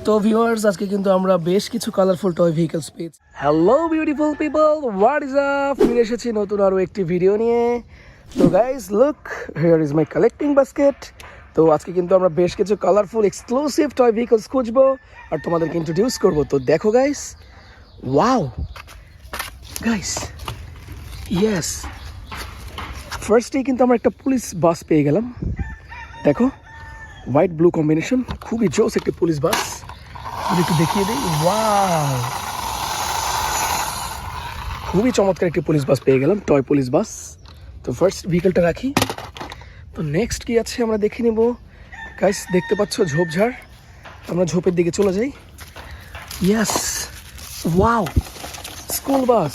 তো ভিউয়ার্স, আজকে কিন্তু আমরা বেশ কিছু কালারফুল টয় ভেহিকলস পেয়েছি। Hello beautiful people, what is up? ফিরে এসেছি নতুন আরও একটি ভিডিও নিয়ে। তো guys look, here is my collecting basket. তো আজকে কিন্তু আমরা বেশ কিছু কালারফুল এক্সক্লুসিভ টয় ভেহিকলস খুঁজবো আর তোমাদেরকে ইন্ট্রোডিউস করবো। তো দেখো গাইস, ওয়াও গাইস, ইয়েস, ফার্স্টেই কিন্তু আমরা একটা পুলিশ বাস পেয়ে গেলাম। দেখো, হোয়াইট ব্লু কম্বিনেশন, খুবই জোস একটি পুলিশ বাস। একটু দেখিয়ে দিই, ওয়াও, খুবই চমৎকার একটি পুলিশ বাস পেয়ে গেলাম, টয় পুলিশ বাস। তো ফার্স্ট ভেহিকলটা রাখি। তো নেক্সট কি আছে আমরা দেখে নেব। গাইস দেখতে পাচ্ছ ঝোপঝাড়, আমরা ঝোপের দিকে চলে যাই। Yes, wow, school bus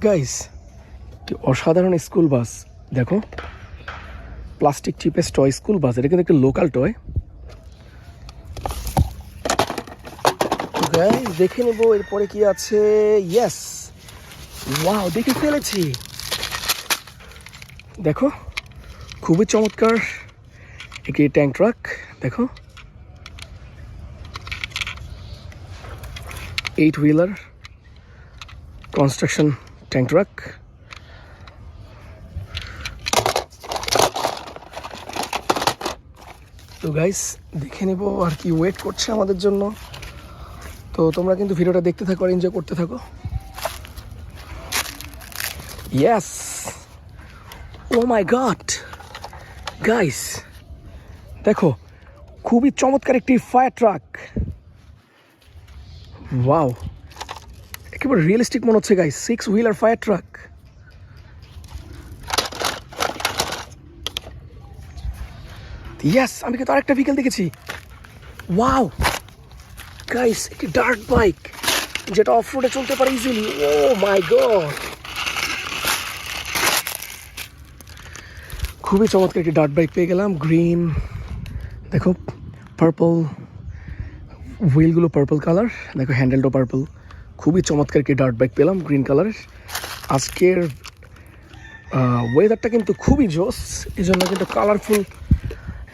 guys, কি অসাধারণ স্কুল বাস। দেখো, প্লাস্টিক চিপেস টয় স্কুল বাস, এটা কিন্তু একটা লোকাল টয়। দেখে নেবো এরপরে কি আছে। ইয়েস, ওয়াও, দেখে ফেলেছি। দেখো, খুবই চমৎকার একটি ট্যাঙ্ক ট্রাক। দেখো, 8 হুইলার কনস্ট্রাকশন ট্যাঙ্ক ট্রাক। তো গাইস দেখে নেবো আর কি ওয়েট করছে আমাদের জন্য। তো তোমরা কিন্তু ভিডিওটা দেখতে থাকো আর এনজয় করতে থাকো। ইয়েস, ও মাই গড গাইস, দেখো খুবই চমৎকার একটি ফায়ার ট্রাক। ওয়াও, একেবারে রিয়েলিস্টিক মনে হচ্ছে guys, 6 wheeler fire truck. Yes, আমি কিন্তু আরেকটা ভেহিকল দেখেছি। ওয়াও গাইস, একটি ডার্ট বাইক যেটা অফ রোডে চলতে পারে ইজিলি। ও মাই গড, খুবই চমৎকার একটি ডার্ট বাইক পেয়ে গেলাম, গ্রিন। দেখো, পার্পল, হুইলগুলো পার্পল কালার। দেখো, হ্যান্ডেলটাও পার্পল। খুবই চমৎকার একটি ডার্ট বাইক পেলাম গ্রিন কালারের। আজকের ওয়েদারটা কিন্তু খুবই জোস, এই জন্য কিন্তু কালারফুল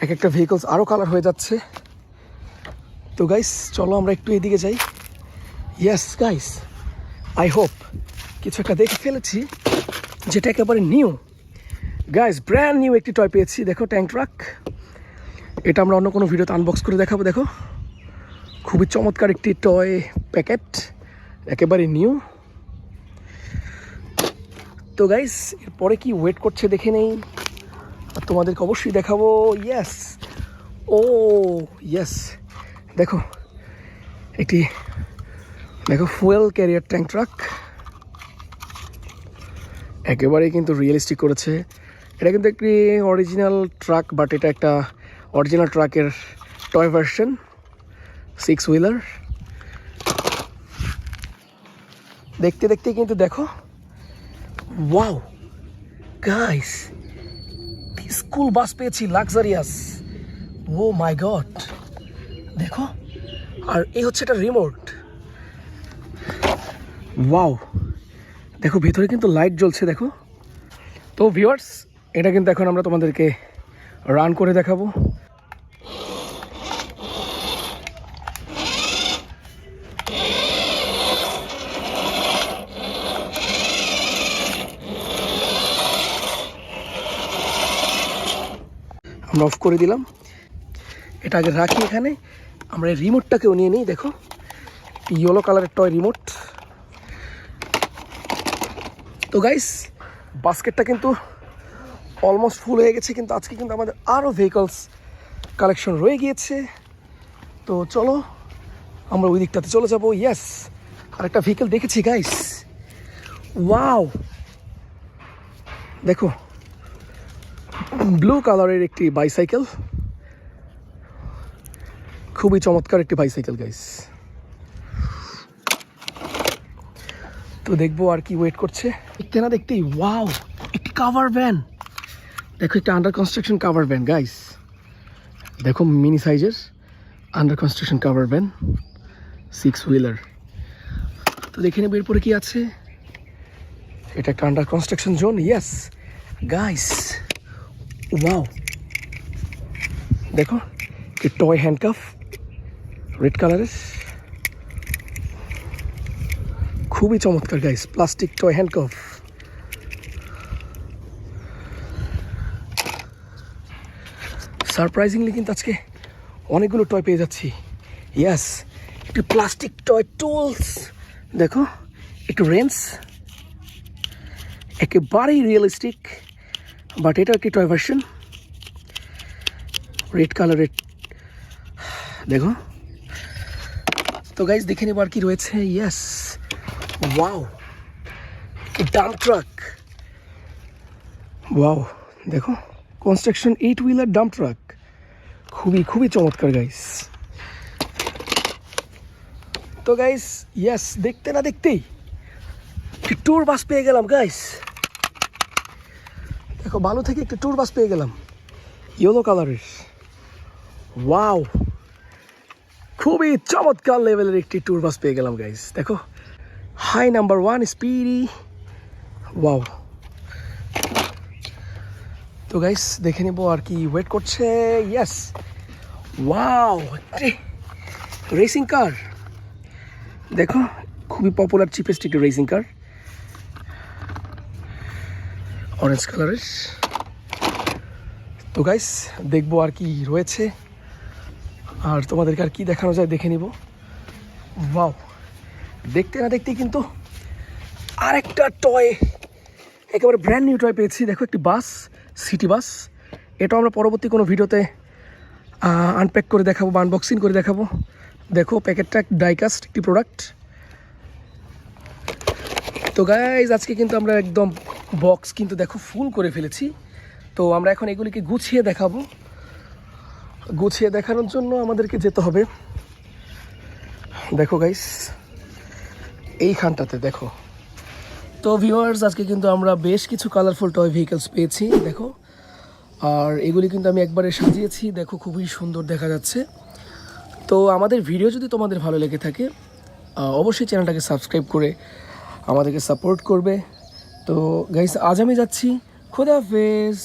এক একটা ভেহিকলস আরও কালার হয়ে যাচ্ছে। তো গাইস চলো আমরা একটু এদিকে যাই। ইয়েস গাইস, আই হোপ কিছু একটা দেখে ফেলেছি যেটা একেবারে নিউ। গাইস, ব্র্যান্ড নিউ একটি টয় পেয়েছি। দেখো, ট্যাঙ্ক ট্রাক। এটা আমরা অন্য কোনো ভিডিওতে আনবক্স করে দেখাবো। দেখো, খুবই চমৎকার একটি টয় প্যাকেট, একেবারে নিউ। তো গাইস এরপরে কি ওয়েট করছে দেখে নেই আর তোমাদেরকে অবশ্যই দেখাবো। ইয়েস, ও ইয়েস, দেখো একটি, দেখো ফুয়েল ক্যারিয়ার ট্যাঙ্ক ট্রাক, একেবারেই কিন্তু রিয়েলিস্টিক করেছে। এটা কিন্তু একটি অরিজিনাল ট্রাক, বাট এটা একটা অরিজিনাল ট্রাকের টয় ভার্সন, 6 হুইলার। দেখতে দেখতে কিন্তু দেখো, ওয়াও গাইস, স্কুল বাস পেয়েছি লাক্সারিয়াস। ও মাই গড, দেখো, আর এই হচ্ছে একটা রিমোট। ওয়াও, দেখো ভেতরে কিন্তু লাইট জ্বলছে। দেখো, তো ভিউয়ার্স এটা কিন্তু এখন আমরা তোমাদেরকে রান করে দেখাবো। আমরা অফ করে দিলাম, এটা আগে রাখি এখানে। আমরা এই রিমোটটাকেও নিয়ে নিই। দেখো, ইয়েলো কালারের টয় রিমোট। তো গাইস বাস্কেটটা কিন্তু অলমোস্ট ফুল হয়ে গেছে, কিন্তু আজকে কিন্তু আমাদের আরও ভেহিকলস কালেকশন রয়ে গিয়েছে। তো চলো আমরা ওই দিকটাতে চলে যাবো। ইয়েস, আরেকটা ভেহিকল দেখেছি গাইস। ওয়াও, দেখো ব্লু কালারের একটি বাইসাইকেল, খুবই চমৎকার একটি বাইসাইকেল গাইস। তো দেখবো আর কি ওয়েট করছে। দেখতে না দেখতেই ওয়াও, একটি কাভার ভ্যান। দেখো, একটা under construction cover van guys. দেখো, মিনি সাইজের under construction cover van, 6 wheeler. তো দেখে নেবো এরপরে কি আছে। এটা একটা under construction zone. Yes guys, wow, দেখো, টয় হ্যান্ডকাফ রেড কালারের, খুবই চমৎকার guys, plastic toy handcuff. Surprisingly কিন্তু আজকে অনেকগুলো টয় পেয়ে যাচ্ছি। ইয়াস, একটু প্লাস্টিক টয় টুলস, দেখো একটু রেন্স, একেবারেই রিয়েলিস্টিক, বাট এটা একটি টয় ভার্সন, রেড কালারের, দেখো। তো গাইজ দেখে নেব আর কি রয়েছে। Yes, wow, dump truck, wow, দেখো কনস্ট্রাকশন 8 হুইলার ডাম্প ট্রাক, খুবই খুবই চমৎকার গাইস। তো গাইস ইয়েস, দেখতে না দেখতেই একটি ট্যুর বাস পেয়ে গেলাম গাইস। দেখো ভালো থেকে একটা ট্যুর বাস পেয়ে গেলাম, ইয়েলো কালারের, ওয়াও, খুবই চমৎকার লেভেলের একটি ট্যুর বাস পেয়ে গেলাম গাইস। দেখো হাই নাম্বার 1 স্পিডি, ওয়াও। তো গাইস দেখে নেবো আর কি ওয়েট করছে। ইয়েস, ওয়াও, একটি রেসিং কার, দেখো খুবই পপুলার চিপেস্ট একটি রেসিং কার, অরেঞ্জ কালারের। তো গাইস দেখবো আর কি রয়েছে, আর তোমাদেরকে আর কি দেখানো যায় দেখে নিব। ওয়াও, দেখতে না দেখতেই কিন্তু আরেকটা টয়, একেবারে ব্র্যান্ড নিউ টয় পেয়েছি। দেখো একটি বাস, সিটি বাস, এটা আমরা পরবর্তী কোনো ভিডিওতে আনপ্যাক করে দেখাবো বা আনবক্সিং করে দেখাবো। দেখো প্যাকেটটা ডাইকাস্ট একটি প্রোডাক্ট। তো গাইজ আজকে কিন্তু আমরা একদম বক্স কিন্তু দেখো ফুল করে ফেলেছি। তো আমরা এখন এগুলিকে গুছিয়ে দেখাবো। গুছিয়ে দেখানোর জন্য আমাদেরকে যেতে হবে, দেখো গাইস এইখানটাতে দেখো। তো ভিউয়ার্স আজকে কিন্তু আমরা বেশ কিছু কালারফুল টয় ভেহিকলস পেয়েছি, দেখো। আর এগুলি কিন্তু আমি একবারে সাজিয়েছি, দেখো খুবই সুন্দর দেখা যাচ্ছে। তো আমাদের ভিডিও যদি তোমাদের ভালো লেগে থাকে অবশ্যই চ্যানেলটাকে সাবস্ক্রাইব করে আমাদেরকে সাপোর্ট করবে। তো গাইস আজ আমি যাচ্ছি, খোদা হাফেজ।